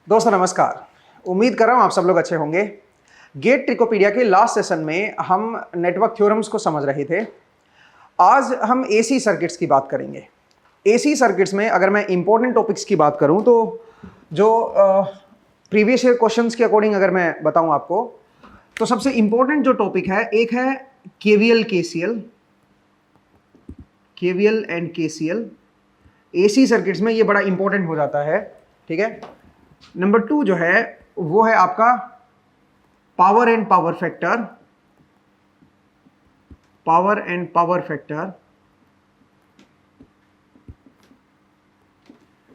दोस्तों नमस्कार, उम्मीद कर रहा हूँ आप सब लोग अच्छे होंगे। गेट ट्रिकोपीडिया के लास्ट सेशन में हम नेटवर्क थ्योरम्स को समझ रहे थे। आज हम एसी सर्किट्स की बात करेंगे। एसी सर्किट्स में अगर मैं इंपॉर्टेंट टॉपिक्स की बात करूँ तो जो प्रीवियस ईयर क्वेश्चंस के अकॉर्डिंग अगर मैं बताऊँ आपको तो सबसे इंपॉर्टेंट जो टॉपिक है एक है KVL KCL, KVL and KCL. AC circuits में ये बड़ा इंपॉर्टेंट हो जाता है, ठीक है। नंबर 2 जो है वो है आपका power and power factor, power and power factor.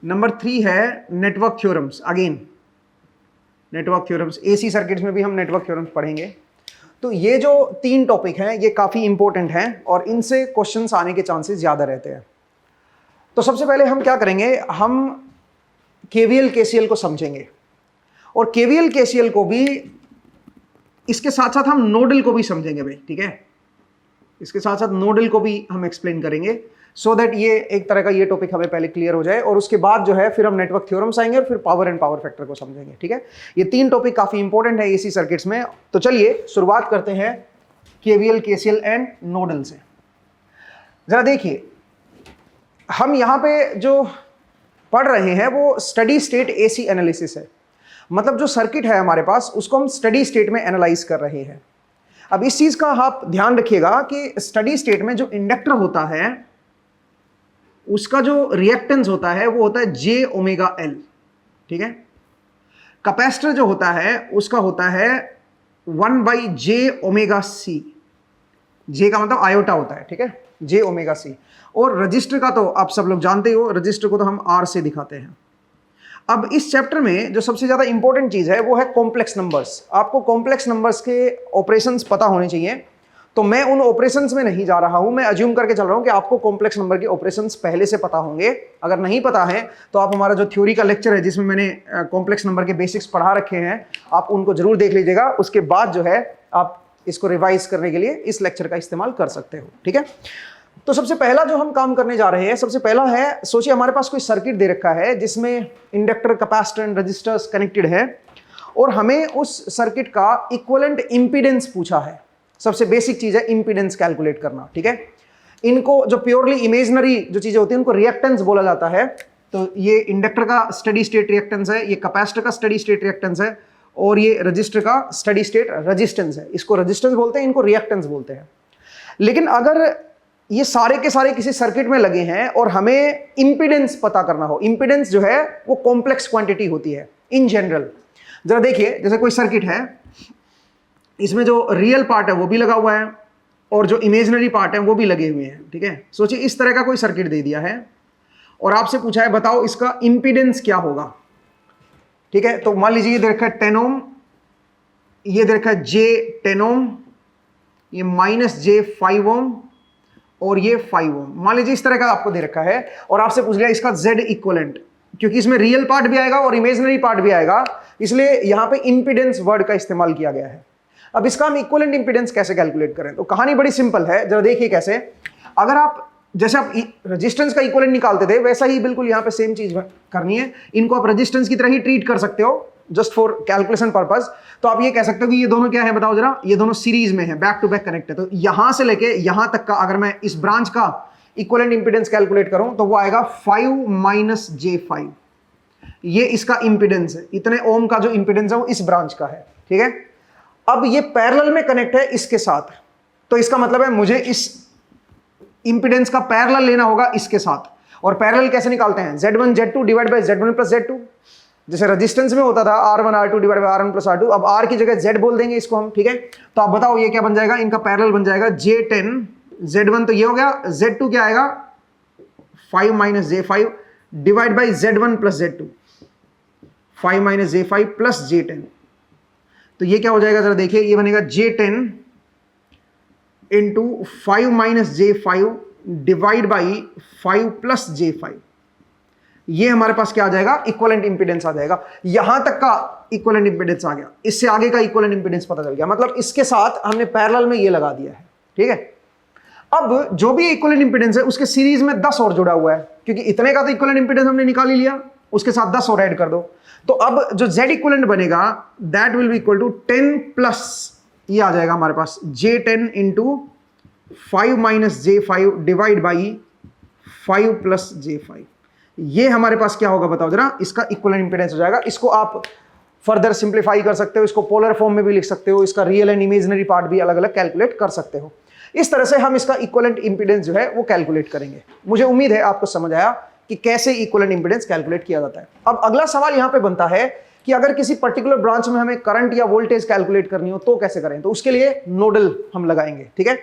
Number 3 है network theorems, again network theorems. AC circuits में भी हम नेटवर्क थ्योरम्स पढ़ेंगे। तो ये जो 3 टॉपिक हैं ये काफी इंपॉर्टेंट हैं और इनसे क्वेश्चंस आने के चांसेस ज्यादा रहते हैं। तो सबसे पहले हम क्या करेंगे, हम केवीएल केसीएल को समझेंगे और केवीएल केसीएल को भी इसके साथ साथ हम नोडल को भी समझेंगे भाई, ठीक है। इसके साथ साथ नोडल को भी हम एक्सप्लेन करेंगे सो दैट ये एक तरह का ये टॉपिक हमें पहले क्लियर हो जाए और उसके बाद जो है फिर हम नेटवर्क थ्योरम्स आएंगे और फिर पावर एंड पावर फैक्टर को समझेंगे, ठीक है। ये 3 टॉपिक काफी इंपॉर्टेंट है एसी सर्किट्स में। तो चलिए शुरुआत करते हैं केवीएल केसीएल एंड नोडल से। जरा देखिए, हम यहां पे जो पढ़ रहे हैं वो स्टडी स्टेट एसी एनालिसिस है। मतलब जो सर्किट है हमारे पास उसको हम स्टडी स्टेट में एनालाइज कर रहे हैं। अब इस चीज का आप ध्यान रखिएगा कि स्टडी स्टेट में जो इंडक्टर होता है उसका जो रिएक्टेंस होता है वो होता है जे ओमेगा एल, ठीक है। कैपेसिटर जो होता है उसका होता है 1/j ओमेगा सी। जे का मतलब आयोटा होता है, ठीक है, जे ओमेगा सी। और रजिस्टर का तो आप सब लोग जानते हो, रजिस्टर को तो हम आर से दिखाते हैं। अब इस चैप्टर में जो सबसे ज्यादा इंपॉर्टेंट चीज है वो है कॉम्प्लेक्स नंबर्स। आपको कॉम्प्लेक्स नंबर्स के ऑपरेशंस पता होने चाहिए। तो मैं उन ऑपरेशंस में नहीं जा रहा हूं, मैं अज्यूम करके चल रहा हूं कि आपको कॉम्प्लेक्स नंबर के ऑपरेशंस पहले से पता होंगे। अगर नहीं पता है तो आप हमारा जो थ्योरी का लेक्चर है जिसमें मैंने कॉम्प्लेक्स नंबर के बेसिक्स पढ़ा रखे हैं, आप उनको जरूर देख लीजिएगा। उसके बाद जो है आप इसको रिवाइज करने के लिए इस लेक्चर का इस्तेमाल कर सकते हो, ठीक है। तो सबसे पहला जो हम काम करने जा रहे हैं, सबसे पहला है, सोचिए हमारे पास कोई सर्किट दे रखा है जिसमें inductor, capacitor and resistors connected है और हमें उस सर्किट का इक्विवेलेंट इंपीडेंस पूछा है। सबसे बेसिक चीज है इंपीडेंस कैलकुलेट करना, ठीक है। इनको जो प्योरली इमेजिनरी जो चीजें होती हैं उनको रिएक्टेंस बोला जाता है। तो ये इंडक्टर का स्टडी स्टेट रिएक्टेंस है, ये कैपेसिटर का स्टडी स्टेट रिएक्टेंस है और ये रजिस्टर का स्टडी स्टेट रेजिस्टेंस है। इसको रेजिस्टेंस बोलते हैं, इनको रिएक्टेंस बोलते हैं। लेकिन अगर ये सारे के सारे किसी सर्किट में लगे हैं और हमें इंपीडेंस पता करना हो, इंपीडेंस जो है वो कॉम्प्लेक्स क्वांटिटी होती है इन जनरल। जरा देखिए, जैसे कोई सर्किट है, इसमें जो रियल पार्ट है वो भी लगा हुआ है और जो इमेजिनरी पार्ट है वो भी लगे हुए हैं, ठीक है। सोचिए इस तरह का कोई सर्किट दे दिया है और आपसे पूछा है बताओ इसका इंपीडेंस क्या होगा, ठीक है। तो मान लीजिए ये दे रखा है 10 ओम, ये दे रखा है J10 ओम, ये -J5 ओम और ये 5 ओम। मान लीजिए इस तरह का आपको दे रखा है और आपसे पूछ लिया इसका Z इक्विवेलेंट, क्योंकि इसमें रियल पार्ट भी आएगा और इमेजिनरी पार्ट भी आएगा, इसलिए यहां पे इंपीडेंस वर्ड का इस्तेमाल किया गया है। अब इसका हम इक्विवेलेंट इंपीडेंस कैसे कैलकुलेट करें, तो कहानी बड़ी सिंपल है। जरा देखिए कैसे। अगर आप जैसे आप रेजिस्टेंस का इक्विवेलेंट निकालते थे वैसा ही बिल्कुल यहां पे सेम चीज करनी है। इनको आप रेजिस्टेंस की तरह ही ट्रीट कर सकते हो जस्ट फॉर कैलकुलेशन पर्पस। तो आप ये कह सकते हो कि ये दोनों क्या है बताओ जरा, ये दोनों सीरीज में है, बैक टू बैक कनेक्ट है। तो यहां से लेके यहां तक का अगर मैं इस ब्रांच का इक्विवेलेंट इंपीडेंस कैलकुलेट करूं तो वो आएगा 5 - J5। ये इसका इंपीडेंस है, इतने ओम का जो इंपीडेंस है वो इस ब्रांच का है, ठीक है। अब ये पैरेलल में कनेक्ट है इसके साथ, तो इसका मतलब है मुझे इस इंपीडेंस का पैरेलल लेना होगा इसके साथ। और पैरेलल कैसे निकालते हैं? Z1 Z2 divide by Z1 plus Z2। जैसे रेजिस्टेंस में होता था R1 R2 divide by R1 plus R2, अब R की जगह Z बोल देंगे इसको हम, ठीक है। तो आप बताओ ये क्या बन जाएगा? इनका पैरेलल बन जाएगा J10 Z1, तो ये हो गया। Z2 क्या आएगा? 5 minus J5 divide by Z1 plus Z2, 5 minus J5 plus J10। तो ये क्या हो जाएगा जरा देखिए, ये बनेगा J10 into 5 minus J5 divide by 5 plus J5। ये हमारे पास क्या आ जाएगा? इक्विवेलेंट इंपीडेंस आ जाएगा। यहां तक का इक्विवेलेंट इंपीडेंस आ गया, इससे आगे का इक्विवेलेंट इंपीडेंस पता चल गया। मतलब इसके साथ हमने पैरेलल में ये लगा दिया है, ठीक है। अब जो भी इक्विवेलेंट इंपीडेंस है उसके सीरीज में 10 और जुड़ा हुआ है, क्योंकि इतने का तो इक्विवेलेंट इंपीडेंस हमने निकाल ही लिया, उसके साथ 10 और ऐड कर दो। तो अब जो Z इक्विवेलेंट बनेगा that will be equal to 10 plus ये आ जाएगा हमारे पास J10 into 5 minus J5 divide by 5 plus J5। ये हमारे पास क्या होगा बताओ जरा? इसका इक्विवेलेंट इंपीडेंस हो जाएगा। इसको आप फर्दर सिंप्लीफाई कर सकते हो, इसको पोलर फॉर्म में भी लिख सकते हो, इसका रियल एंड इमेजिनरी पार्ट भी अलग अलग कैलकुलेट कर सकते हो। इस तरह से हम इसका इक्विवेलेंट इंपीडेंस जो है वो कैलकुलेट करेंगे। मुझे उम्मीद है आपको समझ आया कि कैसे इक्विवेलेंट इंपीडेंस कैलकुलेट किया जाता है। अब अगला सवाल यहां पे बनता है कि अगर किसी पर्टिकुलर ब्रांच में हमें करंट या वोल्टेज कैलकुलेट करनी हो तो कैसे करें? तो उसके लिए नोडल हम लगाएंगे, ठीक है।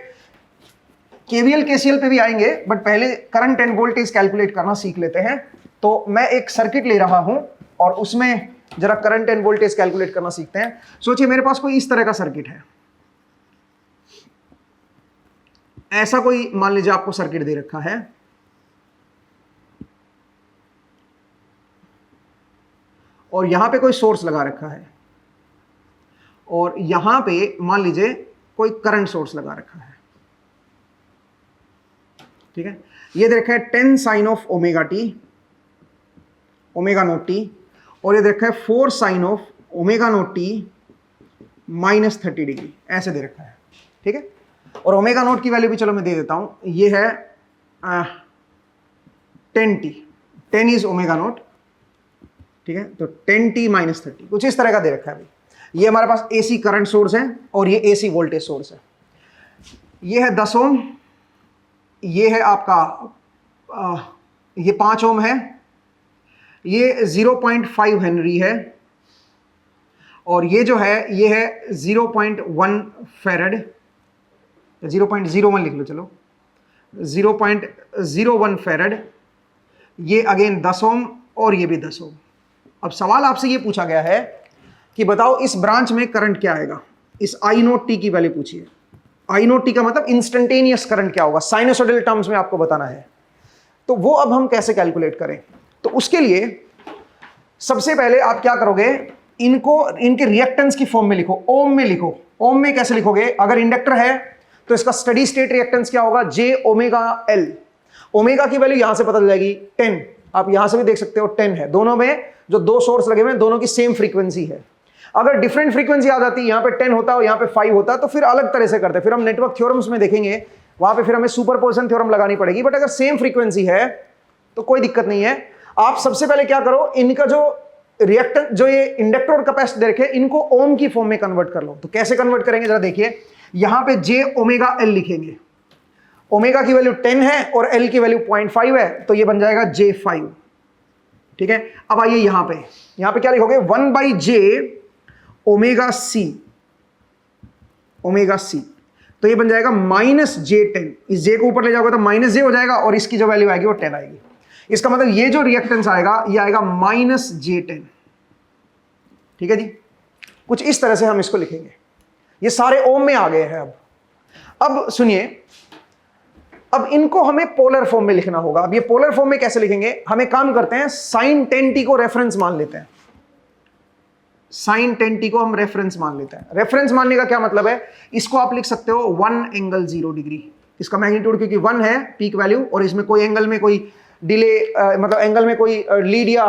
केवीएल केसीएल पे भी आएंगे, बट पहले करंट एंड वोल्टेज कैलकुलेट करना सीख लेते हैं। तो मैं एक सर्किट ले रहा हूं और उसमें जरा करंट एंड वोल्टेज कैलकुलेट करना सीखते हैं। सोचिए मेरे पास कोई इस तरह का सर्किट है, ऐसा कोई मान लीजिए आपको सर्किट दे रखा है, और यहां पे कोई सोर्स लगा रखा है, और यहां पे मान लीजिए कोई करंट सोर्स लगा रखा है, ठीक है। ये दे रखा है 10 sine of omega t, omega naught t, और ये दे रखा है 4 sine of omega naught t minus 30 degree, ऐसे दे रखा है, ठीक है। और ओमेगा नोट की वैल्यू भी चलो मैं दे देता हूं, ये है 10t, 10 इज ओमेगा नोट, ठीक है। तो 10t माइनस 30 कुछ इस तरह का दे रखा है भाई। ये हमारे पास एसी करंट सोर्स है और ये एसी वोल्टेज सोर्स है। ये है 10 ओम, ये है आपका ये 5 ओम है, ये 0.5 हेनरी है, और ये जो है ये है 0.1 फेरेड, 0.01 लिख लो चलो, 0.01 फेरेड। ये अगेन 10 ओम और ये भी 10 ओम। अब सवाल आपसे ये पूछा गया है कि बताओ इस ब्रांच में करंट क्या आएगा? इस आई नोट टी की वैल्यू पूछी है। आई नोट टी का मतलब इंस्टेंटेनियस करंट क्या होगा, साइनसोइडल टर्म्स में आपको बताना है। तो वो अब हम कैसे कैलकुलेट करें? तो उसके लिए सबसे पहले आप क्या करोगे, इनको इनके रिएक्टेंस की फॉर्म में लिखो, ओम में लिखो। ओम में कैसे लिखोगे? अगर इंडक्टर है तो इसका स्टडी स्टेट रिएक्टेंस क्या होगा? J omega L। ओमेगा की वैल्यू यहां से पता चल जाएगी 10, आप यहां से भी देख सकते हो 10 है। दोनों में जो दो सोर्स लगे हुए हैं दोनों की सेम फ्रीक्वेंसी है। अगर डिफरेंट फ्रीक्वेंसी आ जाती, यहां पे 10 होता और यहां पे 5 होता, तो फिर अलग तरह से करते, फिर हम नेटवर्क थ्योरम्स में देखेंगे, वहां पे फिर हमें सुपरपोजिशन थ्योरम लगानी पड़ेगी। बट अगर सेम फ्रीक्वेंसी है तो कोई दिक्कत नहीं है। आप सबसे पहले क्या करो, इनका जो रिएक्टेंस, जो ये इंडक्टर और कैपेसिटर देखे, इनको ओम की फॉर्म में कन्वर्ट कर लो। तो कैसे कन्वर्ट करेंगे जरा देखिए, यहां पे J ओमेगा L लिखेंगे। ओमेगा की वैल्यू 10 है और L की वैल्यू 0.5 है, तो ये बन जाएगा J5, ठीक है। अब आइए यहां पे क्या लिखोगे? 1/J omega C, omega C, तो ये बन जाएगा -J10। इस J को ऊपर ले जाओगे तो -J हो जाएगा, और इसकी जो वैल्यू आएगी वो 10 आएगी। इसका मतलब ये जो रिएक्टेंस आएगा ये आएगा -J10, ठीक है जी। कुछ इस तरह से हम इसको लिखेंगे। ये सारे ओम में आ गए हैं। अब सुनिए, अब इनको हमें पोलर फॉर्म में लिखना होगा। अब ये पोलर फॉर्म में कैसे लिखेंगे? हम एक काम करते हैं, साइन 10t को रेफरेंस मान लेते हैं। साइन 10t को हम रेफरेंस मान लेते हैं। रेफरेंस मानने का क्या मतलब है? इसको आप लिख सकते हो 1 एंगल 0 डिग्री। इसका मैग्नीट्यूड क्योंकि 1 है पीक वैल्यू, और इसमें कोई एंगल में कोई डिले मतलब एंगल में कोई लीड या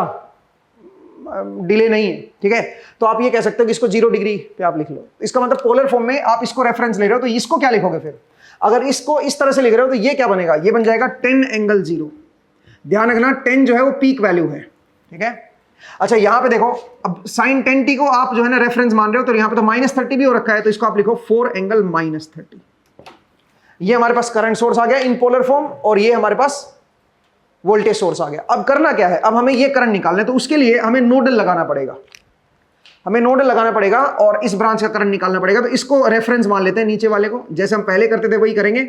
डिले नहीं है, ठीक है। तो आप ये कह सकते हो कि इसको 0 डिग्री पे आप लिख लो। इसका मतलब पोलर फॉर्म में आप इसको रेफरेंस ले रहे हो, तो इसको क्या लिखोगे फिर? अगर इसको इस तरह से लिख रहे हो तो ये क्या बनेगा? ये बन जाएगा 10 एंगल 0। ध्यान रखना 10 जो है वो पीक वैल्यू है, ठीक है। अच्छा यहां पे देखो, अब साइन 10t को आप जो है ना रेफरेंस मान रहे हो, तो यहां पे तो -30 भी हो रखा है, तो इसको आप लिखो 4 एंगल -30। ये हमारे पास करंट सोर्स आ गया इन पोलर फॉर्म, और ये हमारे पास वोल्टेज सोर्स आ गया। अब करना क्या है, अब हमें ये करंट निकालना है, तो उसके लिए हमें नोडल लगाना पड़ेगा, हमें नोडल लगाना पड़ेगा और इस ब्रांच का करंट निकालना पड़ेगा। तो इसको रेफरेंस मान लेते हैं, नीचे वाले को जैसे हम पहले करते थे वही करेंगे।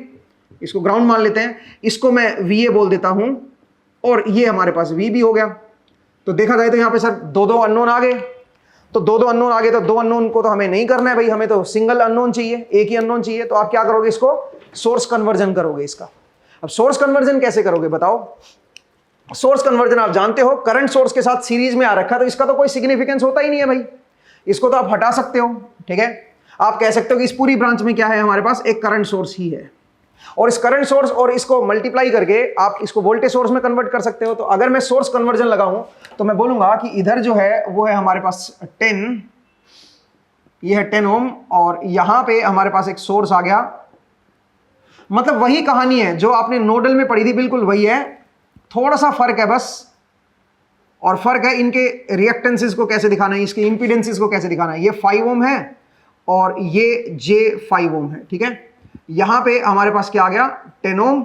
इसको ग्राउंड मान लेते हैं, इसको मैं VA बोल देता हूं, और ये हमारे पास VB हो गया। तो देखा जाए तो यहां पे सर दो अननोन आ गए, तो दो अननोन आ गए, तो 2 अननोन को तो हमें नहीं करना है भाई, हमें तो सिंगल अननोन चाहिए, एक ही अननोन चाहिए। तो आप क्या करोगे, इसको सोर्स कन्वर्जन करोगे इसका। अब सोर्स कन्वर्जन कैसे करोगे बताओ? सोर्स कन्वर्जन आप जानते हो, करंट सोर्स के साथ सीरीज में आ रखा, तो इसका तो कोई सिग्निफिकेंस होता ही नहीं है भाई, इसको तो आप हटा सकते हो। ठीक है, आप कह सकते हो कि इस पूरी ब्रांच में क्या है, हमारे पास एक करंट सोर्स ही है, और इस करंट सोर्स और इसको मल्टीप्लाई करके आप इसको वोल्टेज सोर्स में कन्वर्ट कर सकते हो। तो अगर मैं सोर्स कन्वर्जन लगाऊं तो मैं बोलूंगा कि इधर जो है वो है हमारे पास 10, ये है 10 ओम, और यहां पे हमारे पास एक सोर्स आ गया। मतलब वही कहानी है जो आपने नोडल में पढ़ी थी, बिल्कुल वही है, थोड़ा सा फर्क है बस। और फर्क है इनके रिएक्टेंसेस को कैसे दिखाना है, इसके इंपीडेंसेस को कैसे दिखाना है। ये 5 ओम है और ये J5 ओम है। ठीक है, यहां पे हमारे पास क्या आ गया, 10 ओम।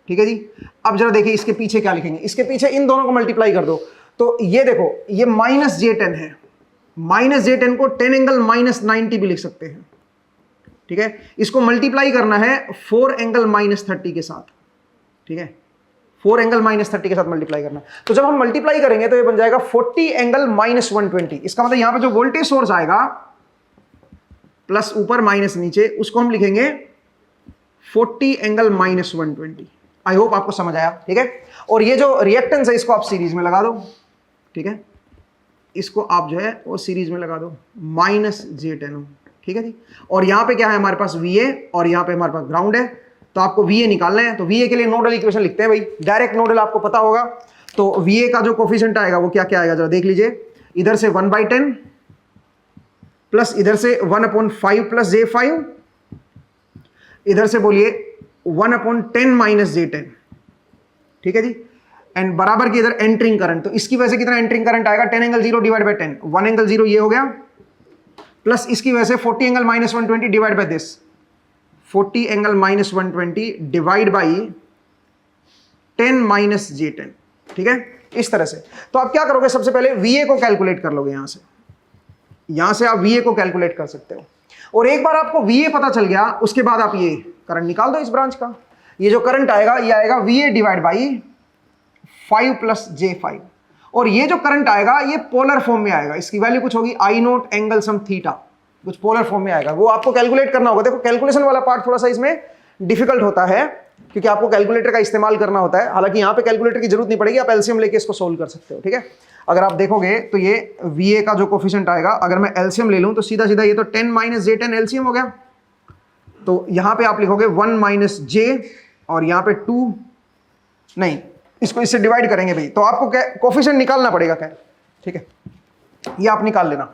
ठीक है जी, अब जरा देखिए इसके पीछे क्या लिखेंगे, इसके पीछे इन दोनों को मल्टीप्लाई कर दो, तो ये देखो ये -J10 है, -J10 को 10 एंगल -90 भी लिख सकते हैं। ठीक है, इसको मल्टीप्लाई करना है 4 एंगल -30 के साथ। ठीक है, 4 एंगल -30 के साथ मल्टीप्लाई करना है। तो जब हम मल्टीप्लाई करेंगे तो ये बन जाएगा 40 एंगल -120। इसका मतलब यहां पे जो वोल्टेज सोर्स आएगा, प्लस ऊपर माइनस नीचे, उसको हम लिखेंगे 40 एंगल -120। आई होप आपको समझ आया। ठीक है, और ये जो रिएक्टेंस है इसको आप सीरीज में लगा दो। ठीक है, इसको आप जो है वो सीरीज में लगा दो, -J10। ठीक है जी, और यहां पे क्या है हमारे पास VA, और यहां पे हमारे पास ग्राउंड है। तो आपको VA निकालना है, तो VA के लिए नोडल इक्वेशन लिखते हैं भाई, डायरेक्ट नोडल आपको पता होगा। तो VA का जो कोफिशिएंट आएगा वो क्या क्या आएगा जरा देख लीजिए, इधर से 1/10 प्लस इधर से 1/5 प्लस J5, इधर से बोलिए 1/10 -J10। ठीक है जी, एंड बराबर की इधर एंटरिंग करंट, तो इसकी वजह से कितना एंटरिंग करंट आएगा, 10 एंगल 0 डिवाइड बाय 10, 1 एंगल 0 ये हो गया, प्लस इसकी वजह से 40 angle -120 divide by this, 40 angle -120 divide by 10 -J10। ठीक है, इस तरह से। तो आप क्या करोगे, सबसे पहले VA को कैलकुलेट कर लोगे, यहां से आप VA को कैलकुलेट कर सकते हो। और एक बार आपको VA पता चल गया, उसके बाद आप ये करंट निकाल दो इस ब्रांच का। ये जो करंट आएगा ये आएगा VA divide by 5 plus J5, और ये जो करंट आएगा ये पोलर फॉर्म में आएगा, इसकी वैल्यू कुछ होगी I0 एंगल सम थीटा, कुछ पोलर फॉर्म में आएगा, वो आपको कैलकुलेट करना होगा। देखो कैलकुलेशन वाला पार्ट थोड़ा सा इसमें डिफिकल्ट होता है, क्योंकि आपको कैलकुलेटर का इस्तेमाल करना होता है। हालांकि यहाँ पे कैलकुलेटर की जरूरत नहीं पड़ेगी, आप एलसीएम लेके इसको सोल्व कर सकते हो। ठीक है, अगर आप देखोगे तो ये VA का जो कोफिशिएंट आएगा, अगर मैं एलसीएम ले लूं तो सीधा सीधा ये तो 10 -J10 एलसीएम हो गया। तो यहाँ पे आप लिखोगे 1 -J, और यहाँ पे 2 नहीं, इसको इससे डिवाइड करेंगे भाई, तो आपको कोफिशिएंट निकालना पड़ेगा क्या। ठीक है, ये आप निकाल लेना,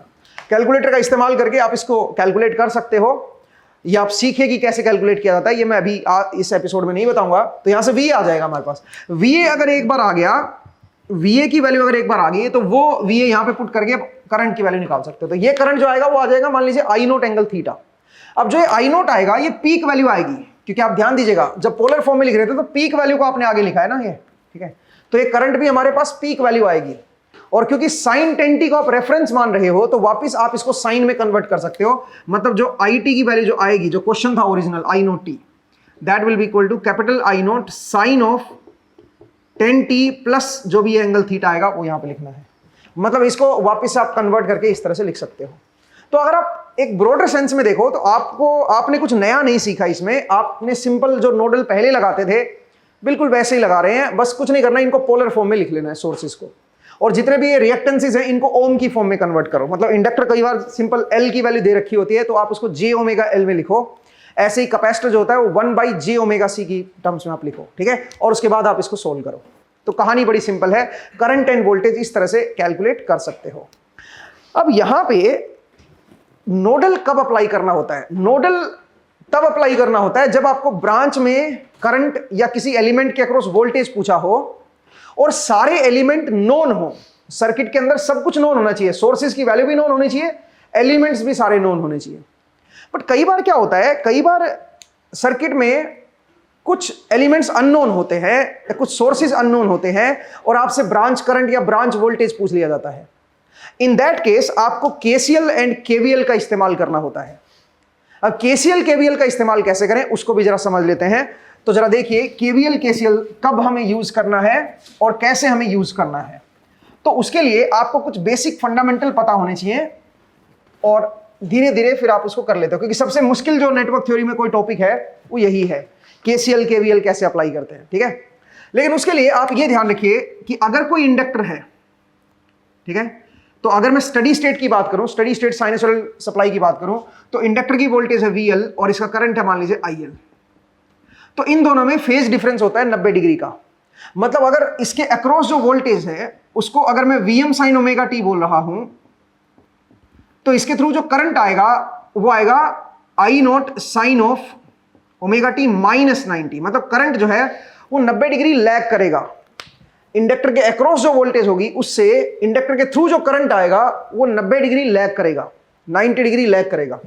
कैलकुलेटर का इस्तेमाल करके आप इसको कैलकुलेट कर सकते हो। ये आप सीखे कि कैसे कैलकुलेट किया जाता है, ये मैं अभी इस एपिसोड में नहीं बताऊंगा। तो यहां से VA आ जाएगा हमारे पास। VA अगर एक बार आ गया, VA की वैल्यू अगर एक बार आ गई तो वो VA यहां पे पुट करके करंट की वैल्यू निकाल सकते हो। तो ये करंट जो आएगा वो आ जाएगा मान लीजिए I0 एंगल थीटा। अब जो I0 आएगा ये पीक वैल्यू आएगी, क्योंकि आप ध्यान दीजिएगा जब पोलर फॉर्म में लिख रहे थे तो पीक वैल्यू को आपने आगे लिखा है ना ये। ठीक है, तो ये करंट भी हमारे पास पीक वैल्यू आएगी, और क्योंकि साइन 10t को आप रेफरेंस मान रहे हो तो वापस आप इसको साइन में कन्वर्ट कर सकते हो। मतलब जो IT की वैल्यू जो आएगी, जो क्वेश्चन था original I0t, that will be equal to capital I0 sine of 10t plus जो भी एंगल थीटा आएगा वो यहां पे लिखना है। मतलब इसको वापस आप कन्वर्ट करके इस तरह से लिख सकते हो। तो अगर आप एक ब्रॉडर सेंस में देखो तो आपने कुछ नया नहीं सीखा इसमें, आपने सिंपल जो नोडल पहले लगाते थे बिल्कुल वैसे ही लगा रहे हैं। बस कुछ नहीं करना, इनको पोलर फॉर्म में लिख लेना है सोर्सेज को, और जितने भी ये रिएक्टेंसेस हैं इनको ओम की फॉर्म में कन्वर्ट करो। मतलब इंडक्टर कई बार सिंपल L की वैल्यू दे रखी होती है तो आप उसको J⍵L में लिखो, ऐसे ही कैपेसिटर जो होता है वो 1/J⍵C की टर्म्स में आप लिखो। ठीक है, और उसके बाद आप इसको सोल्व करो। तो कहानी बड़ी सिंपल है, करंट एंड वोल्टेज इस तरह से कैलकुलेट कर सकते हो। अब यहां पे नोडल कब अप्लाई करना होता है? नोडल तब अप्लाई करना होता है जब आपको ब्रांच में करंट या किसी एलिमेंट के अक्रॉस वोल्टेज पूछा हो और सारे एलिमेंट नोन हो, सर्किट के अंदर सब कुछ नोन होना चाहिए, सोर्सेज की वैल्यू भी नोन होनी चाहिए, एलिमेंट्स भी सारे नोन होने चाहिए। बट कई बार क्या होता है, कई बार सर्किट में कुछ एलिमेंट्स अननोन होते हैं या कुछ सोर्सेज अननोन होते हैं और आपसे ब्रांच करंट या ब्रांच वोल्टेज पूछ लिया जाता है। इन दैट केस आपको केसीएल एंड केवीएल का इस्तेमाल करना होता है। अब केसीएल केवीएल का इस्तेमाल कैसे करें उसको भी जरा समझ लेते हैं। तो जरा देखिए केवीएल केसीएल कब हमें यूज करना है और कैसे हमें यूज करना है। तो उसके लिए आपको कुछ बेसिक फंडामेंटल पता होने चाहिए और धीरे धीरे फिर आप उसको कर लेते हो, क्योंकि सबसे मुश्किल जो नेटवर्क थ्योरी में कोई टॉपिक है वो यही है, केसीएल केवीएल कैसे अप्लाई करते हैं, ठीक है। लेकिन उसके लिए आप ये ध्यान रखिए कि अगर कोई इंडक्टर है, ठीक है, तो अगर मैं स्टडी स्टेट की बात करूं, स्टडी स्टेट साइनसॉइडल सप्लाई की बात करूं, तो इंडक्टर की वोल्टेज है VL और इसका करंट है मान लीजिए IL। तो इन दोनों में फेज डिफरेंस होता है 90 डिग्री का। मतलब अगर इसके अक्रॉस जो वोल्टेज है उसको अगर मैं VM sin ओमेगा t बोल रहा हूं, तो इसके थ्रू जो करंट आएगा वो आएगा I0 sine of omega t minus 90। मतलब करंट जो है वो 90 डिग्री लैग करेगा। इंडक्टर के अक्रॉस जो वोल्टेज होगी उससे इंडक्टर के थ्रू जो करंट आएगा वो 90 डिग्री लैग करेगा, 90 डिग्री लैग करेगा।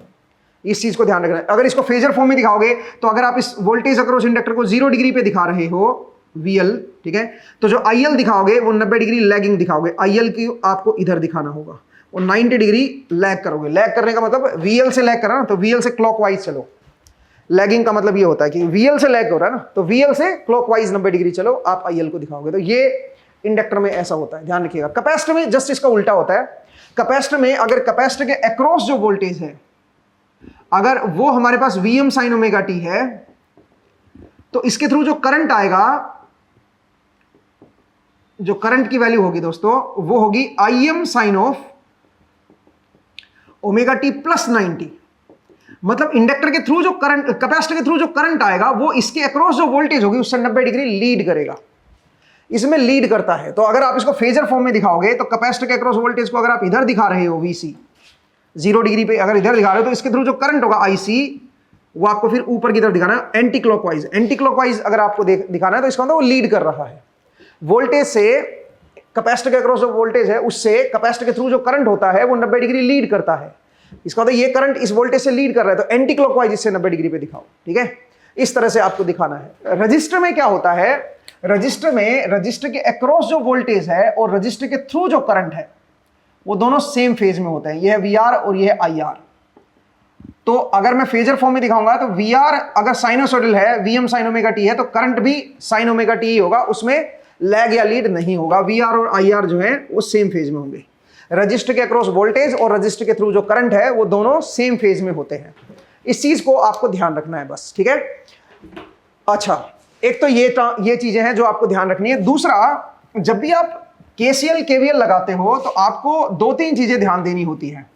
इस चीज को ध्यान रखना है। अगर इसको फेजर फॉर्म में दिखाओगे तो अगर आप इस वोल्टेज अक्रॉस इंडक्टर को 0 डिग्री पे दिखा रहे हो VL, ठीक है, तो जो IL दिखाओगे वो 90 डिग्री लैगिंग दिखाओगे। IL की आपको इधर दिखाना होगा, वो 90 डिग्री लैग करोगे। लैग करने का मतलब VL से लैग करना, तो VL से क्लॉकवाइज चलो। लैगिंग का मतलब ये होता है कि VL से लैग हो रहा है ना, तो VL से क्लॉकवाइज 90 डिग्री चलो, आप IL को दिखाओगे। तो ये इंडक्टर में ऐसा होता है, ध्यान रखिएगा। कैपेसिटर में जस्ट इसका उल्टा होता है। कैपेसिटर में अगर कैपेसिटर के अक्रॉस जो वोल्टेज है अगर वो हमारे पास VM sin ओमेगा t है, तो इसके थ्रू जो करंट आएगा, जो करंट की वैल्यू होगी दोस्तों वो होगी IM sin of omega t plus 90। मतलब इंडक्टर के थ्रू जो करंट, कैपेसिटर के थ्रू जो करंट आएगा वो इसके अक्रॉस जो वोल्टेज होगी उससे 90 डिग्री लीड करेगा, इसमें लीड करता है। तो अगर आप इसको फेजर फॉर्म में दिखाओगे तो कैपेसिटर के अक्रॉस वोल्टेज को अगर आप इधर दिखा रहे हो VC 0 डिग्री पे, अगर इधर दिखा रहे हो तो इसके थ्रू जो करंट होगा IC वो आपको फिर ऊपर की तरफ दिखाना है, एंटी क्लॉकवाइज। एंटी क्लॉकवाइज अगर आपको दिखाना है तो इसका मतलब वो लीड कर रहा है वोल्टेज से। कैपेसिटर के अक्रॉस जो वोल्टेज है उससे कैपेसिटर के थ्रू जो करंट होता है वो 90 डिग्री लीड करता है। इसका मतलब ये करंट इस वोल्टेज से लीड कर रहा है, तो एंटी क्लॉकवाइज इससे 90 डिग्री पे दिखाओ, ठीक है। इस तरह से आपको दिखाना है। रजिस्टर में क्या होता है, रजिस्टर में रजिस्टर के अक्रॉस जो वोल्टेज है और रजिस्टर के थ्रू जो करंट है वो दोनों सेम फेज में होते हैं। ये है VR और ये है IR। तो अगर मैं फेजर फॉर्म में दिखाऊंगा तो VR अगर साइनोसॉइडल है, VM sin ओमेगा t है, तो करंट भी sin ओमेगा t ही होगा, उसमें लैग या लीड नहीं होगा। VR और IR जो है वो सेम फेज में होंगे। रजिस्टर के अक्रॉस वोल्टेज और रजिस्टर के थ्रू जो करंट है वो दोनों सेम फेज में होते हैं। इस चीज को आपको ध्यान रखना है बस, ठीक है। अच्छा, एक तो ये चीजें हैं जो आपको ध्यान रखनी है। दूसरा, जब भी आप KCL KVL लगाते हो तो आपको 2-3 चीजें ध्यान देनी होती हैं।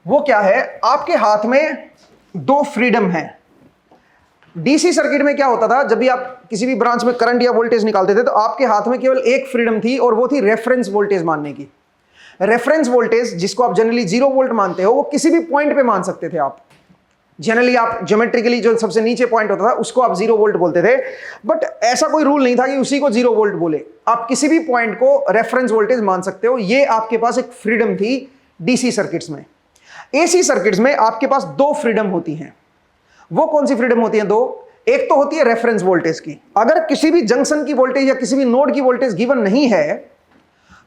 वो क्या है, आपके हाथ में 2 फ्रीडम है। DC सर्किट में क्या होता था, जब भी आप किसी भी ब्रांच में करंट या वोल्टेज निकालते थे तो आपके हाथ में केवल एक फ्रीडम थी और वो थी रेफरेंस वोल्टेज मानने की। रेफरेंस वोल्टेज जिसको आप जनरली 0 वोल्ट मानते हो वो किसी भी पॉइंट पे मान सकते थे आप। जनरली आप ज्योमेट्रिकली जो सबसे नीचे पॉइंट होता था उसको आप 0 वोल्ट बोलते थे, बट ऐसा कोई रूल नहीं था कि उसी को 0 वोल्ट बोले। आप किसी भी पॉइंट को रेफरेंस वोल्टेज मान सकते हो। ये आपके पास एक फ्रीडम थी DC सर्किट्स में। AC सर्किट्स में आपके पास 2 फ्रीडम होती हैं। वो कौन सी फ्रीडम होती है? 2। एक तो होती है रेफरेंस वोल्टेज की। अगर किसी भी जंक्शन की वोल्टेज या किसी भी नोड की वोल्टेज गिवन नहीं है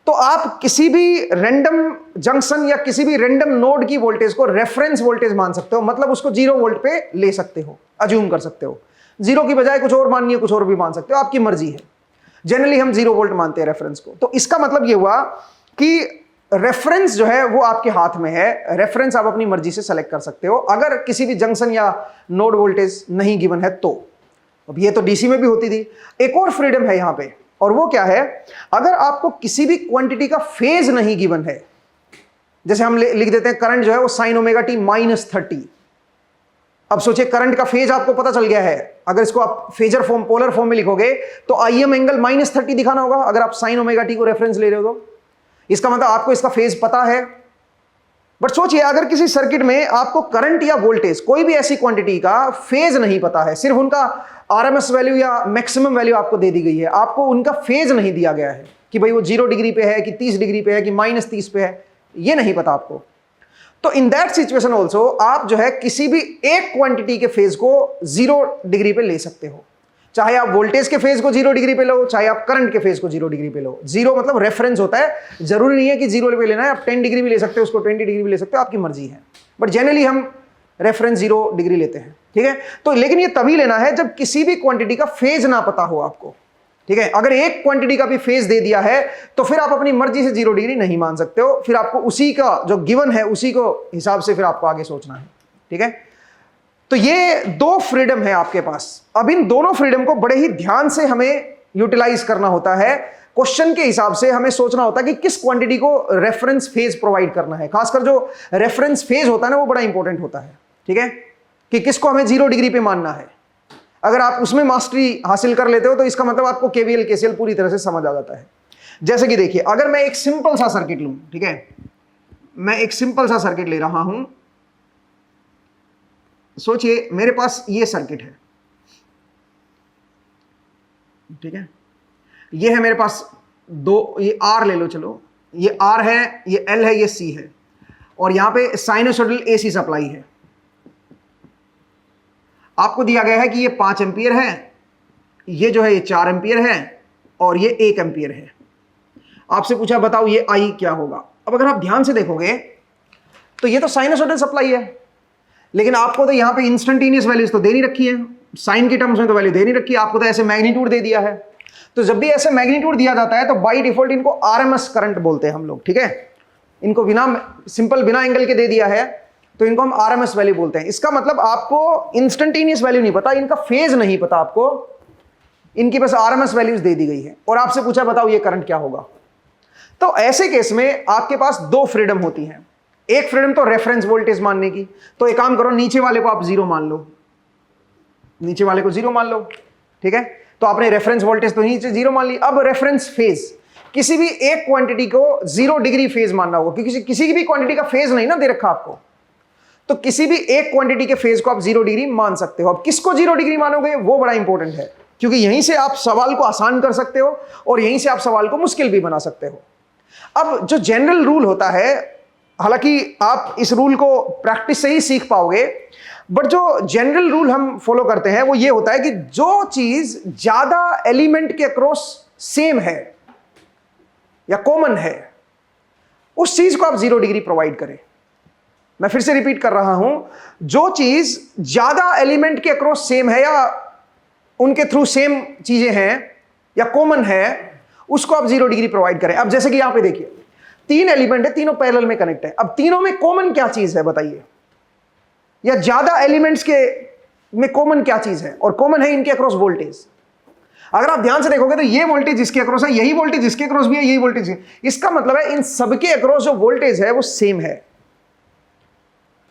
तो आप किसी भी रैंडम जंक्शन या किसी भी रैंडम नोड की वोल्टेज को रेफरेंस वोल्टेज मान सकते हो। मतलब उसको 0 वोल्ट पे ले सकते हो, अज्यूम कर सकते हो। 0 की बजाय कुछ और माननी है, कुछ और भी मान सकते हो, आपकी मर्जी है। जनरली हम 0 वोल्ट मानते हैं रेफरेंस को। तो इसका मतलब ये हुआ कि रेफरेंस जो है वो आपके हाथ में है। रेफरेंस आप अपनी मर्जी से सेलेक्ट कर सकते हो अगर किसी भी जंक्शन या नोड वोल्टेज नहीं गिवन है तो। अब ये तो DC में भी होती थी। एक और फ्रीडम है यहां पे, और वो क्या है, अगर आपको किसी भी क्वांटिटी का फेज नहीं गिवन है, जैसे हम लिख देते हैं करंट जो है वो sin ओमेगा t -30। अब सोचिए करंट का फेज आपको पता चल गया है। अगर इसको आप फेजर फॉर्म, पोलर फॉर्म में लिखोगे तो IM एंगल -30 दिखाना होगा अगर आप sin ओमेगा t को रेफरेंस ले रहे हो तो। इसका मतलब आपको इसका फेज पता है। बट सोचिए अगर किसी सर्किट में आपको करंट या वोल्टेज कोई भी ऐसी क्वांटिटी का फेज नहीं पता है, सिर्फ उनका आरएमएस वैल्यू या मैक्सिमम वैल्यू आपको दे दी गई है, आपको उनका फेज नहीं दिया गया है कि भाई वो 0 डिग्री पे है कि 30 डिग्री पे है कि -30 पे है, ये नहीं पता आपको, तो इन दैट सिचुएशन ऑल्सो आप जो है किसी भी एक क्वांटिटी के फेज को 0 डिग्री पे ले सकते हो। चाहे आप वोल्टेज के फेज को 0 डिग्री पे लो, चाहे आप करंट के फेज को 0 डिग्री पे लो। 0 मतलब रेफरेंस होता है, जरूरी नहीं है कि 0 पे लेना है, आप 10 डिग्री भी ले सकते हो, उसको 20 डिग्री भी ले सकते हो, आपकी मर्जी है, बट जनरली हम रेफरेंस 0 डिग्री लेते हैं, ठीक है। तो लेकिन ये तभी लेना है जब किसी भी क्वांटिटी का फेज ना पता हो आपको, ठीक है। अगर एक क्वांटिटी का भी फेज दे दिया है तो फिर आप अपनी मर्जी से 0 डिग्री नहीं मान सकते हो, फिर आपको उसी का जो गिवन है उसी को हिसाब से फिर आपको आगे सोचना है, ठीक है। तो ये 2 फ्रीडम है आपके पास। अब इन दोनों फ्रीडम को बड़े ही ध्यान से हमें यूटिलाइज करना होता है। क्वेश्चन के हिसाब से हमें सोचना होता है कि किस क्वांटिटी को रेफरेंस फेज प्रोवाइड करना है। खासकर जो रेफरेंस फेज होता है ना, वो बड़ा इंपॉर्टेंट होता है, ठीक है, कि किसको हमें 0 डिग्री पे मानना है। अगर आप उसमें मास्टरी हासिल कर लेते हो तो इसका मतलब आपको केवीएल केसीएल पूरी तरह से समझ आ जाता है। जैसे कि देखिए, अगर मैं एक सिंपल सा सर्किट लूं, ठीक है, मैं एक सिंपल सा सर्किट ले रहा हूं। सोचिए मेरे पास ये सर्किट है, ठीक है, ये है मेरे पास ये आर ले लो, चलो ये आर है, ये एल है, ये सी है, और यहां पे साइनोसॉइडल एसी सप्लाई है। आपको दिया गया है कि ये 5 एम्पियर है, ये जो है ये 4 एम्पियर है, और ये 1 एम्पियर है। आपसे पूछा बताओ ये आई क्या होगा। अब अगर आप ध्यान से देखोगे तो ये तो साइनोसॉइडल सप्लाई है, लेकिन आपको तो यहां पे इंस्टेंटेनियस वैल्यूज तो दे नहीं रखी है, साइन के टर्म्स में तो वैल्यू दे नहीं रखी है, आपको तो ऐसे मैग्नीट्यूड दे दिया है। तो जब भी ऐसे मैग्नीट्यूड दिया जाता है तो बाय डिफॉल्ट इनको आरएमएस करंट बोलते हैं हम लोग, ठीक है। इनको बिना सिंपल बिना एंगल के दे दिया है तो इनको हम आरएमएस वैल्यू बोलते हैं। इसका मतलब आपको इंस्टेंटेनियस वैल्यू नहीं पता, इनका फेज नहीं पता आपको, इनकी बस आरएमएस वैल्यूज दे दी गई है, और आपसे पूछा बताओ ये करंट क्या होगा। तो ऐसे केस में आपके पास 2 फ्रीडम होती हैं। एक फ्रीडम तो रेफरेंस वोल्टेज मानने की, तो एक काम करो, नीचे वाले को आप 0 मान लो, नीचे वाले को 0 मान लो, ठीक है। तो आपने रेफरेंस वोल्टेज तो नीचे 0 मान ली। अब रेफरेंस फेज, किसी भी एक क्वांटिटी को 0 डिग्री फेज मानना होगा, क्योंकि किसी की भी क्वांटिटी का फेज नहीं ना दे रखा आपको, तो किसी भी एक क्वांटिटी के फेज को आप 0 डिग्री मान सकते हो। अब किसको 0 डिग्री मानोगे वो बड़ा इंपॉर्टेंट है, क्योंकि यहीं से आप सवाल को आसान कर सकते हो और यहीं से आप सवाल को मुश्किल भी बना सकते हो। अब जो जनरल रूल होता है, हालांकि आप इस रूल को प्रैक्टिस से ही सीख पाओगे, बट जो जनरल रूल हम फॉलो करते हैं वो ये होता है कि जो चीज ज्यादा एलिमेंट के अक्रॉस सेम है या कॉमन है, उस चीज को आप 0 डिग्री प्रोवाइड करें। मैं फिर से रिपीट कर रहा हूं, जो चीज ज्यादा एलिमेंट के अक्रॉस सेम है या उनके थ्रू सेम चीजें हैं या कॉमन है, उसको आप 0 डिग्री प्रोवाइड करें। अब जैसे कि यहां पे देखिए 3 एलिमेंट है, तीनों पैरेलल में कनेक्ट है। अब तीनों में कॉमन क्या चीज है बताइए, या ज्यादा एलिमेंट्स के में कॉमन क्या चीज है, और कॉमन है इनके अक्रॉस वोल्टेज। अगर आप ध्यान से देखोगे तो ये वोल्टेज इसके अक्रॉस है, यही वोल्टेज इसके अक्रॉस भी है, यही वोल्टेज है। इसका मतलब है इन सबके अक्रॉस जो वोल्टेज है वो सेम है।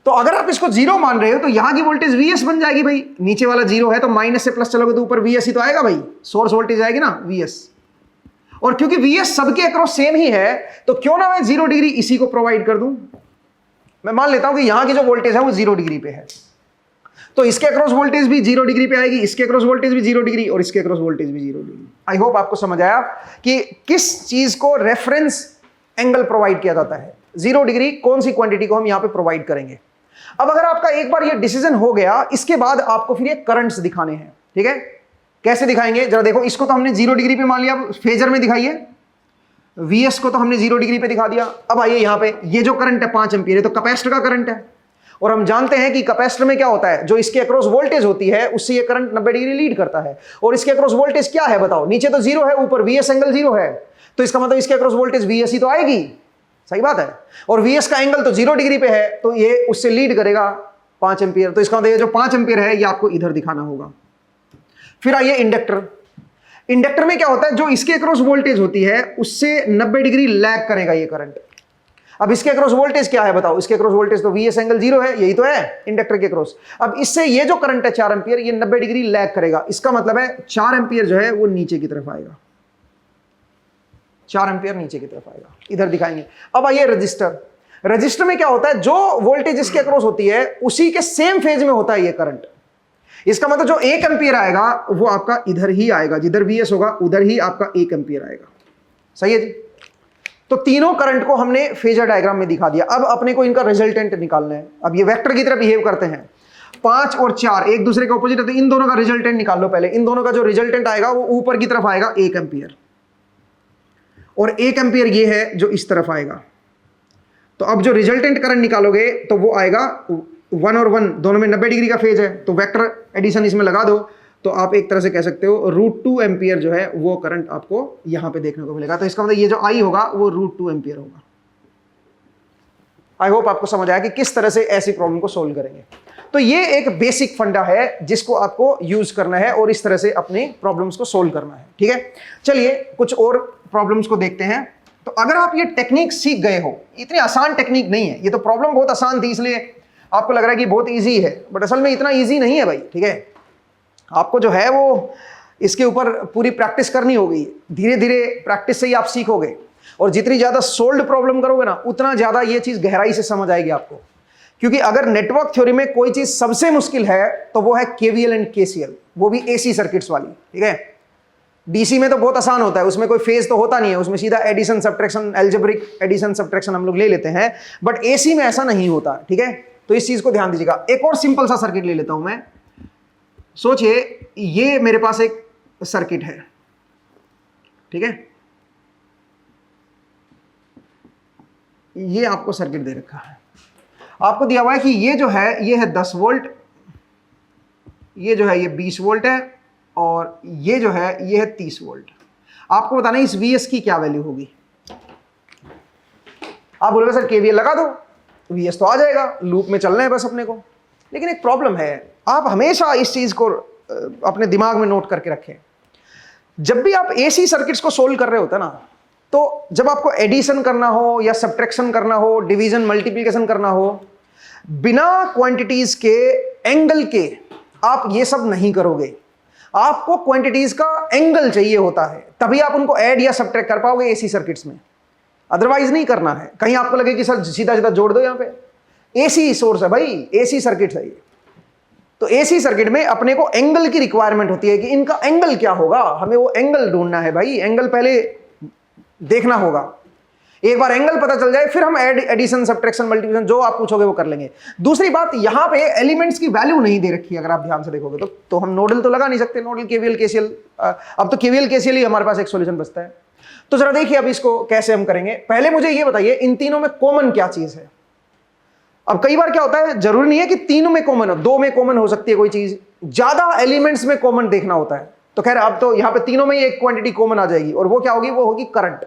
तो अगर आप इसको 0 मान रहे हो तो यहां की वोल्टेज Vs बन जाएगी भाई, नीचे वाला 0 है तो माइनस से प्लस चलोगे तो ऊपर Vs ही तो आएगा भाई, सोर्स वोल्टेज आएगी ना Vs। और क्योंकि Vs सबके अक्रॉस सेम ही है तो क्यों ना मैं 0 डिग्री इसी को प्रोवाइड कर दूं। मैं मान लेता हूं कि यहां की जो वोल्टेज है वो 0 डिग्री पे है, तो इसके अक्रॉस वोल्टेज भी 0 डिग्री पे आएगी, इसके अक्रॉस वोल्टेज भी 0 डिग्री और इसके अक्रॉस वोल्टेज भी 0 डिग्री। आई होप आपको समझ आया कि किस चीज को रेफरेंस एंगल प्रोवाइड किया जाता है, 0 डिग्री कौन सी क्वांटिटी को हम यहां पे प्रोवाइड करेंगे। अब अगर आपका एक बार ये डिसीजन हो गया, इसके बाद आपको फिर ये करंट्स दिखाने हैं, ठीक है। कैसे दिखाएंगे जरा देखो, इसको तो हमने 0 डिग्री पे मान लिया, फेजर में दिखाइए। Vs को तो हमने 0 डिग्री पे दिखा दिया। अब आइए यहां पे, ये जो करंट है 5 एम्पीयर है, तो कैपेसिटर का करंट है, और हम जानते हैं कि कैपेसिटर में क्या होता है, जो इसके अक्रॉस वोल्टेज होती है उससे ये करंट 90 डिग्री लीड करता है। और इसके अक्रॉस वोल्टेज क्या है बताओ, नीचे तो 0 है, ऊपर Vs एंगल 0 है, तो इसका मतलब इसके अक्रॉस वोल्टेज Vs ही तो आएगी, सही बात है। और Vs का एंगल तो 0 डिग्री पे है, तो ये उससे लीड करेगा 5 एम्पीयर, तो इसका मतलब ये जो 5 एम्पीयर है ये आपको इधर दिखाना होगा। फिर आइए इंडक्टर। इंडक्टर में क्या होता है, जो इसके अक्रॉस वोल्टेज होती है उससे 90 डिग्री लैग करेगा ये करंट। अब इसके अक्रॉस वोल्टेज क्या है बताओ, इसके अक्रॉस वोल्टेज तो Vs एंगल 0 है, यही तो है इंडक्टर के अक्रॉस। अब इससे ये जो करंट है 4 एम्पीयर, ये 90 डिग्री लैग करेगा। इसका मतलब है 4 एम्पीयर जो है वो नीचे की तरफ आएगा, 4 एम्पीयर नीचे की तरफ आएगा, इधर दिखाएंगे। अब आइए रजिस्टर। रजिस्टर में क्या होता है, जो वोल्टेज इसके अक्रॉस होती है उसी के सेम फेज में होता है ये करंट। इसका मतलब जो 1 एम्पियर आएगा वो आपका इधर ही आएगा, जिधर VS होगा उधर ही आपका 1 एम्पियर आएगा। सही है जी। तो तीनों करंट को हमने फेजर डायग्राम में दिखा दिया। अब अपने को इनका रिजल्टेंट निकालना है। अब ये वेक्टर की तरह बिहेव करते हैं, 5 और 4 एक दूसरे के ऑपोजिट है, तो इन दोनों का रिजल्टेंट निकाल लो पहले। इन दोनों का जो रिजल्टेंट आएगा वो ऊपर की तरफ आएगा 1 एम्पियर, और 1 एम्पियर ये है जो इस तरफ आएगा। तो अब जो रिजल्टेंट करंट निकालोगे तो वो आएगा 1 और 1 दोनों में 90 डिग्री का फेज है, तो वेक्टर एडिशन इसमें लगा दो, तो आप एक तरह से कह सकते हो √2 एम्पियर जो है वो करंट आपको यहां पे देखने को मिलेगा। तो इसका मतलब ये जो I होगा वो √2 एम्पियर होगा। आई होप आपको समझ आया कि किस तरह से ऐसी प्रॉब्लम को सोल्व करेंगे। तो ये एक बेसिक फंडा है जिसको आपको यूज करना है और इस तरह से अपने प्रॉब्लम्स को सोल्व करना है। ठीक है, चलिए कुछ और प्रॉब्लम्स को देखते हैं। तो अगर आप ये टेक्निक सीख गए हो, इतनी आसान टेक्निक नहीं है, ये तो प्रॉब्लम बहुत आसान थी इसलिए आपको लग रहा है कि बहुत इजी है, बट असल में इतना इजी नहीं है भाई। ठीक है, आपको जो है वो इसके ऊपर पूरी प्रैक्टिस करनी होगी। धीरे धीरे प्रैक्टिस से ही आप सीखोगे, और जितनी ज्यादा सोल्व्ड प्रॉब्लम करोगे ना उतना ज्यादा ये चीज गहराई से समझ आएगी आपको। क्योंकि अगर नेटवर्क थ्योरी में कोई चीज सबसे मुश्किल है तो वो है KVL एंड KCL, वो भी AC सर्किट्स वाली। ठीक है, DC में तो बहुत आसान होता है, उसमें कोई फेज तो होता नहीं है, उसमें सीधा addition subtraction, algebraic addition subtraction हम लोग ले लेते हैं, बट AC में ऐसा नहीं होता। ठीक है, तो इस चीज को ध्यान दीजिएगा। एक और सिंपल सा सर्किट ले लेता हूं मैं। सोचिए ये मेरे पास एक सर्किट है, ठीक है, ये आपको सर्किट दे रखा है, आपको दिया हुआ है कि ये जो है ये है 10 वोल्ट, ये जो है ये 20 वोल्ट है, और ये जो है ये है 30 वोल्ट। आपको बताना है इस VS की क्या वैल्यू होगी। आप बोलोगे सर KVL लगा दो, VS तो आ जाएगा, लूप में चलना है बस अपने को। लेकिन एक प्रॉब्लम है, आप हमेशा इस चीज को अपने दिमाग में नोट करके रखें। जब भी आप AC सर्किट्स को सोल्व कर रहे होते हैं ना, तो जब आपको एडिशन करना हो या सब्ट्रैक्शन करना हो, डिवीजन मल्टीप्लिकेशन करना हो, बिना क्वांटिटीज के, एंगल के आप ये सब नहीं करोगे। आपको क्वांटिटीज का एंगल चाहिए होता है, तभी आप उनको ऐड या सब्ट्रैक्ट कर पाओगे AC सर्किट्स में, अदरवाइज नहीं करना है। कहीं आपको लगे कि सर सीधा सीधा जोड़ दो, यहां पे AC सोर्स है भाई, AC सर्किट है ये। तो AC सर्किट में अपने को एंगल की रिक्वायरमेंट होती है कि इनका एंगल क्या होगा, हमें वो एंगल ढूंढना है भाई, एंगल पहले देखना होगा। एक बार एंगल पता चल जाए फिर हम एडिशन सब्ट्रैक्शन मल्टीप्लिकेशन जो आप पूछोगे वो कर लेंगे। दूसरी बात, यहां पे एलिमेंट्स की वैल्यू नहीं दे रखी है, अगर आप ध्यान से देखोगे तो हम नोडल तो लगा नहीं सकते, नोडल KVL KCL, अब तो KVL KCL ही हमारे पास एक सॉल्यूशन बचता है। तो जरा देखिए अब इसको कैसे हम करेंगे। पहले मुझे ये बताइए इन तीनों में कॉमन क्या चीज है। अब कई बार क्या होता है, जरूरी नहीं है कि तीनों में कॉमन हो, 2 में कॉमन हो सकती है कोई चीज, ज्यादा एलिमेंट्स में कॉमन देखना होता है। तो खैर अब तो यहां पे तीनों में ही एक क्वांटिटी कॉमन आ जाएगी, और वो क्या होगी, वो होगी करंट।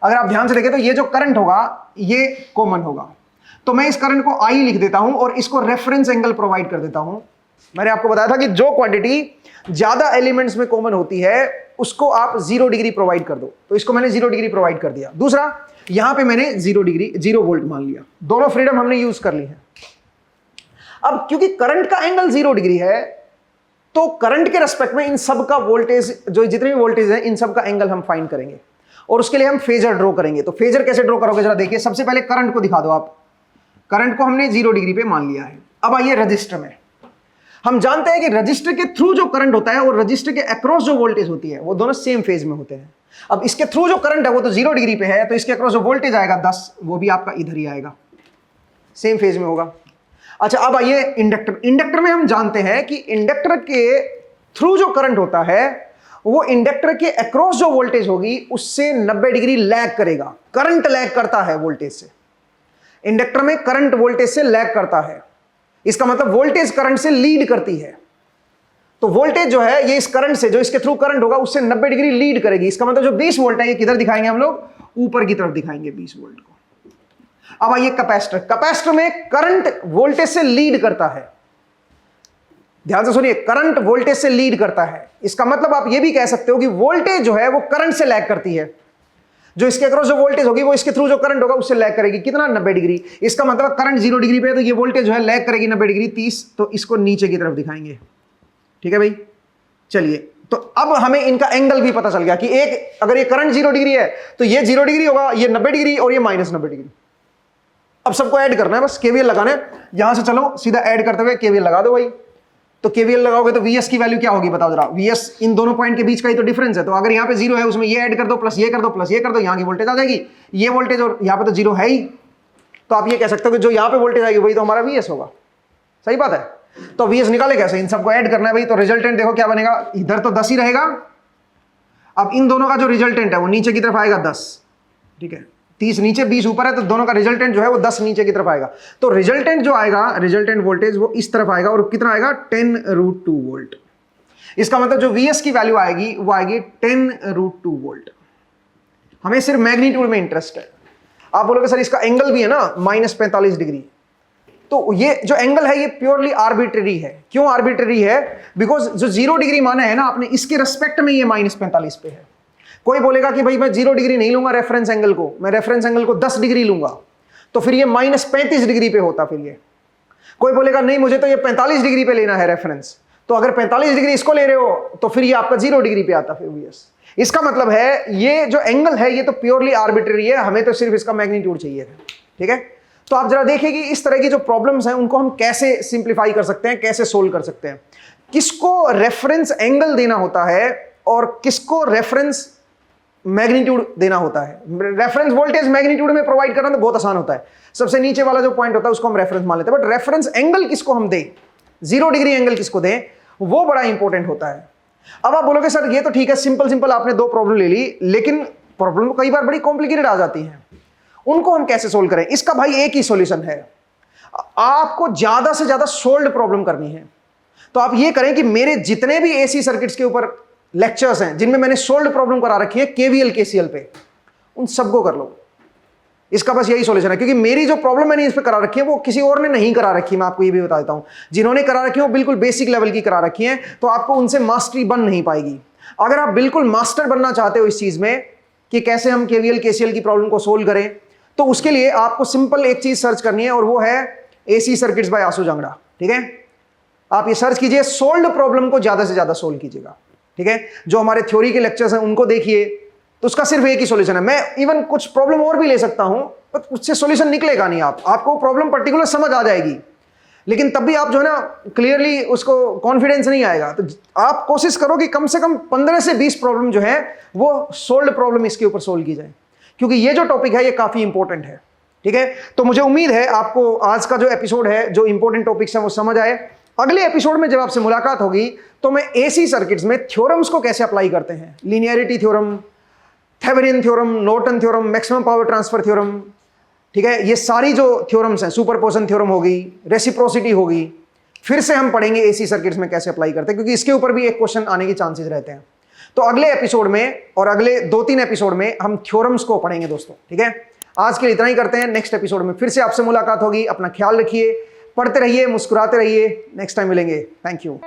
अगर आप ध्यान से देखें तो ये जो करंट होगा ये कॉमन होगा, तो मैं इस करंट को I लिख देता हूं और इसको रेफरेंस एंगल प्रोवाइड कर देता हूं। मैंने आपको बताया था कि जो क्वांटिटी ज्यादा एलिमेंट्स में कॉमन होती है उसको आप 0 डिग्री प्रोवाइड कर दो, तो इसको मैंने 0 डिग्री प्रोवाइड कर दिया। दूसरा, यहां पे मैंने 0 डिग्री 0 वोल्ट मान लिया। दोनों फ्रीडम हमने यूज कर ली है। अब क्योंकि करंट का एंगल 0 डिग्री है, तो करंट के रेस्पेक्ट में इन सब का वोल्टेज, जो जितने भी वोल्टेज है इन सब का एंगल हम फाइंड करेंगे, और उसके लिए हम फेजर ड्रॉ करेंगे। तो फेजर कैसे ड्रॉ करोगे जरा देखिए। सबसे पहले करंट को दिखा दो आप। करंट को हमने 0 डिग्री पे मान लिया है। अब आइए रजिस्टर में। हम जानते हैं कि रजिस्टर के थ्रू जो करंट होता है और रजिस्टर के अक्रॉस जो वोल्टेज होती है वो दोनों सेम फेज में होते हैं। अब इसके थ्रू जो करंट है वो तो 0 डिग्री पे है, तो इसके अक्रॉस जो वोल्टेज आएगा 10, वो भी आपका इधर ही आएगा, सेम फेज में होगा। अच्छा, अब आइए इंडक्टर। इंडक्टर में हम जानते हैं कि इंडक्टर के थ्रू जो करंट होता है वो इंडक्टर के अक्रॉस जो वोल्टेज होगी उससे 90 डिग्री लैग करेगा। करंट लैग करता है वोल्टेज से, इंडक्टर में करंट वोल्टेज से लैग करता है। इसका मतलब वोल्टेज करंट से लीड करती है। तो वोल्टेज जो है ये इस करंट से, जो इसके थ्रू करंट होगा उससे 90 डिग्री लीड करेगी। इसका मतलब जो 20 वोल्ट है ये किधर दिखाएंगे हम लोग, ऊपर की तरफ दिखाएंगे 20 वोल्ट को। अब आइए कैपेसिटर। कैपेसिटर में करंट वोल्टेज से लीड करता है। ध्यान से सुनिए, करंट वोल्टेज से लीड करता है। इसका मतलब आप ये भी कह सकते हो कि वोल्टेज जो है वो करंट से लैग करती है। जो इसके अक्रॉस जो वोल्टेज होगी वो इसके थ्रू जो करंट होगा उससे लैग करेगी। कितना, 90 डिग्री। इसका मतलब करंट 0 डिग्री पे है तो ये वोल्टेज जो है लैग करेगी 90 डिग्री, 30, तो इसको नीचे की तरफ दिखाएंगे। ठीक है भाई, चलिए। तो अब हमें इनका एंगल भी पता चल गया कि एक, अगर ये करंट 0 डिग्री है तो ये 0 डिग्री होगा, ये 90 डिग्री और ये -90 डिग्री। अब सबको ऐड करना है, बस केवीएल लगाना है। यहां से चलो सीधा ऐड करते हुए केवीएल लगा दो भाई। तो केवीएल लगाओगे तो वीएस की वैल्यू क्या होगी बताओ जरा। वीएस इन दोनों पॉइंट के बीच का ही तो डिफरेंस है, तो अगर यहाँ पे 0 है उसमें ये ऐड कर दो प्लस ये कर दो प्लस ये कर दो, यहाँ की वोल्टेज आ जाएगी। ये वोल्टेज और यहाँ पे तो 0 है ही, तो आप ये कह सकते हो कि जो यहाँ पे वोल्टेज आएगी वही तो हमारा वीएस होगा। सही बात है। तो वीएस निकाले कैसे, इन सबको ऐड करना है भाई। तो रिजल्टेंट देखो क्या बनेगा, इधर तो 10 ही रहेगा। अब इन दोनों का जो रिजल्टेंट है वो नीचे की तरफ आएगा 10, ठीक है। 30 नीचे 20 ऊपर है, तो दोनों का रिजल्टेंट जो है वो 10 नीचे की तरफ आएगा। तो रिजल्टेंट जो आएगा, रिजल्टेंट वोल्टेज वो इस तरफ आएगा और कितना आएगा 10√2 वोल्ट। इसका मतलब जो वीएस की वैल्यू आएगी वो आएगी 10√2 वोल्ट। हमें सिर्फ मैग्नीट्यूड में इंटरेस्ट है। आप बोलोगे सर इसका एंगल भी है ना -45 डिग्री, तो ये जो एंगल है ये प्योरली आर्बिट्रेरी है। क्यों आर्बिट्रेरी है? बिकॉज जो 0 डिग्री माना है ना आपने, इसके रेस्पेक्ट में ये -45 पे है। कोई बोलेगा कि भाई मैं 0 डिग्री नहीं लूंगा रेफरेंस एंगल को, मैं रेफरेंस एंगल को 10 डिग्री लूंगा, तो फिर ये -35 डिग्री पे होता। फिर ये कोई बोलेगा नहीं मुझे तो ये 45 डिग्री पे लेना है रेफरेंस, तो अगर 45 डिग्री इसको ले रहे हो तो फिर ये आपका 0 डिग्री पे आता फिर वीएस। इसका मतलब है ये जो एंगल है ये तो प्योरली आर्बिट्रेरी है, हमें तो सिर्फ इसका मैग्नीट्यूड चाहिए। ठीक है, तो आप जरा देखिए कि इस तरह की जो प्रॉब्लम्स हैं उनको हम कैसे सिंप्लीफाई कर सकते हैं, कैसे सोल्व कर सकते हैं। किसको रेफरेंस एंगल देना होता है और किसको रेफरेंस मैग्नीट्यूड देना होता है। रेफरेंस वोल्टेज मैग्नीट्यूड में प्रोवाइड करना तो बहुत आसान होता है, सबसे नीचे वाला जो पॉइंट होता है उसको हम रेफरेंस मान लेते हैं। बट रेफरेंस एंगल किसको हम दें, 0 डिग्री एंगल किसको दें, वो बड़ा इंपॉर्टेंट होता है। अब आप बोलोगे सर ये तो ठीक है, सिंपल आपने 2 प्रॉब्लम ले ली, लेकिन प्रॉब्लम कई बार बड़ी कॉम्प्लिकेटेड आ जाती हैं, उनको हम कैसे सोल्व करें। इसका भाई एक ही सॉल्यूशन है, आपको ज्यादा से ज्यादा सोल्व्ड प्रॉब्लम करनी है। तो आप ये करें कि मेरे जितने भी एसी सर्किट्स के ऊपर लेक्चर्स हैं जिनमें मैंने सोल्व्ड प्रॉब्लम करा रखी है केवीएल केसीएल पे, उन सबको कर लो। इसका बस यही सॉल्यूशन है, क्योंकि मेरी जो प्रॉब्लम मैंने इस पे करा रखी है वो किसी और ने नहीं करा रखी। मैं आपको ये भी बता देता हूं, जिन्होंने करा रखी है वो बिल्कुल बेसिक लेवल की करा रखी है, तो आपको उनसे मास्टरी बन नहीं पाएगी। अगर आप बिल्कुल मास्टर बनना चाहते हो इस चीज में कि कैसे हम केवीएल केसीएल की प्रॉब्लम को सोल्व करें, तो उसके लिए आपको सिंपल एक चीज सर्च करनी है और वो है एसी सर्किट्स बाय आशु जांगड़ा। ठीक है, आप ये सर्च कीजिए, सोल्व्ड प्रॉब्लम को ज्यादा से ज्यादा सोल्व कीजिएगा। ठीक है, जो हमारे थ्योरी के लेक्चर्स हैं उनको देखिए, तो उसका सिर्फ एक ही सॉल्यूशन है। मैं इवन कुछ प्रॉब्लम और भी ले सकता हूं, पर उससे सॉल्यूशन निकलेगा नहीं। आपको प्रॉब्लम पर्टिकुलर समझ आ जाएगी, लेकिन तब भी आप जो है ना क्लियरली उसको कॉन्फिडेंस नहीं आएगा। तो आप कोशिश करो कि कम से कम 15 से 20 प्रॉब्लम जो है वो सोल्व्ड प्रॉब्लम इसके ऊपर सोल्व की जाए, क्योंकि ये जो टॉपिक है ये काफी इंपॉर्टेंट है। ठीक है, तो मुझे उम्मीद है आपको आज का जो एपिसोड है, जो इंपॉर्टेंट टॉपिक्स हैं वो समझ आए। अगले एपिसोड में जब आपसे मुलाकात होगी तो मैं एसी सर्किट्स में थ्योरम्स को कैसे अप्लाई करते हैं, linearity theorem, Thevenin theorem, Norton theorem, maximum power transfer theorem, ठीक है, ये सारी जो थ्योरम्स हैं, सुपरपोजिशन थ्योरम होगी, रेसिप्रोसिटी होगी, फिर से हम पढ़ेंगे एसी सर्किट्स में कैसे अप्लाई करते हैं, क्योंकि इसके ऊपर भी एक क्वेश्चन आने के चांसेस रहते हैं। तो अगले एपिसोड में और अगले 2-3 एपिसोड में हम थ्योरम्स को पढ़ेंगे दोस्तों। ठीक है, आज के लिए इतना ही करते हैं, नेक्स्ट एपिसोड में फिर से आपसे मुलाकात होगी। अपना ख्याल रखिए, पढ़ते रहिए, मुस्कुराते रहिए, नेक्स्ट टाइम मिलेंगे। Thank you.